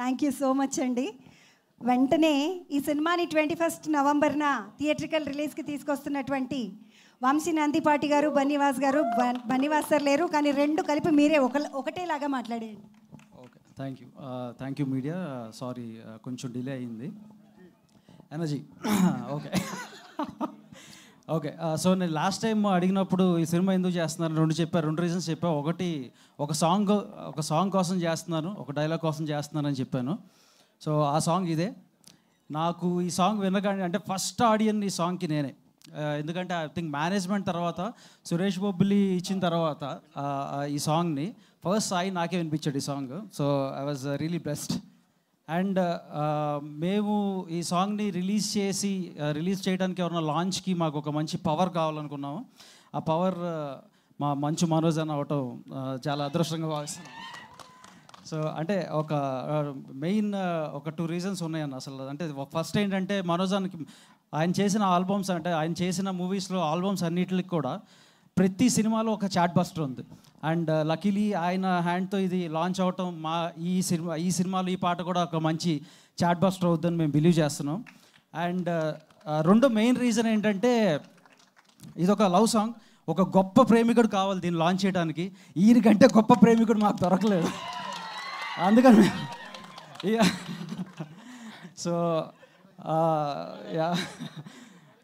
Thank you so much అండి. వెంటనే ఈ సినిమాని 21 నవంబర్న థియేట్రికల్ రిలీజ్కి తీసుకొస్తున్నటువంటి వంశీ నందిపాటి గారు, బన్నీవాస్ గారు, బన్నీవాస్ సార్ లేరు కానీ రెండు కలిపి మీరే ఒకటేలాగా మాట్లాడేయండి. Okay, thank you media. Sorry కొంచెం డిలే అయింది. Energy okay okay. సో నేను లాస్ట్ టైం అడిగినప్పుడు ఈ సినిమా ఎందుకు చేస్తున్నాను రెండు రీజన్స్ చెప్పాను. ఒకటి ఒక సాంగ్ కోసం చేస్తున్నాను, ఒక డైలాగ్ కోసం చేస్తున్నానని చెప్పాను. సో ఆ సాంగ్ ఇదే. నాకు ఈ సాంగ్ వినగానే అంటే ఫస్ట్ ఆడియన్ ఈ సాంగ్కి నేనే. ఎందుకంటే ఐ థింక్ మేనేజ్మెంట్ తర్వాత సురేష్ బొబ్బిలి ఇచ్చిన తర్వాత ఈ సాంగ్ని ఫస్ట్ సాయి నాకే వినిపించాడు ఈ song. So I was really blessed. And మేము ఈ సాంగ్ని రిలీజ్ చేయడానికి ఎవరైనా లాంచ్కి మాకు ఒక మంచి పవర్ కావాలనుకున్నాము. ఆ పవర్ మా మంచు మనోజ్ అని అవటం చాలా అదృష్టంగా భావిస్తున్నాం. సో అంటే ఒక మెయిన్ ఒక 2 రీజన్స్ ఉన్నాయన్న అసలు. అంటే ఫస్ట్ ఏంటంటే మనోజ్ అనికి ఆయన చేసిన ఆల్బమ్స్, అంటే ఆయన చేసిన మూవీస్లో ఆల్బమ్స్ అన్నిటికి కూడా ప్రతి సినిమాలో ఒక చాట్ బస్టర్ ఉంది. అండ్ లక్కీలీ ఆయన హ్యాండ్తో ఇది లాంచ్ అవటం ఈ సినిమాలో ఈ పాట కూడా ఒక మంచి చాట్ బస్టర్ అవుతుందని మేము బిలీవ్ చేస్తున్నాం. అండ్ రెండో మెయిన్ రీజన్ ఏంటంటే ఇది ఒక లవ్ సాంగ్. ఒక గొప్ప ప్రేమికుడు కావాలి దీన్ని లాంచ్ చేయడానికి. ఈయనకంటే గొప్ప ప్రేమికుడు మాకు దొరకలేదు. అందుకని సో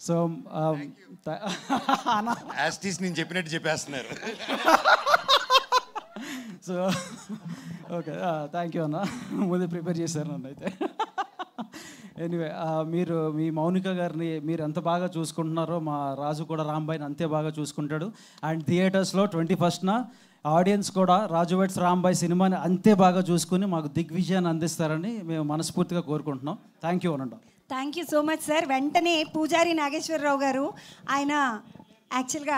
సో యాస్టీస్ నేను చెప్పినట్టు చెప్పేస్తున్నారు. సో ఓకే, థ్యాంక్ యూ అన్న, ముందు ప్రిపేర్ చేశారు నన్ను అయితే. ఎనీవే, మీ మౌనిక గారిని మీరు ఎంత బాగా చూసుకుంటున్నారో మా రాజు కూడా రాంబాయిని అంతే బాగా చూసుకుంటాడు. అండ్ థియేటర్స్లో 21న ఆడియన్స్ కూడా రాజు వెడ్స్ రాంబాయ్ సినిమాని అంతే బాగా చూసుకుని మాకు దిగ్విజయాన్ని అందిస్తారని మేము మనస్ఫూర్తిగా కోరుకుంటున్నాం. థ్యాంక్ యూ అనండి. Thank you so much sir. వెంటనే పూజారి నాగేశ్వరరావు గారు, ఆయన యాక్చువల్గా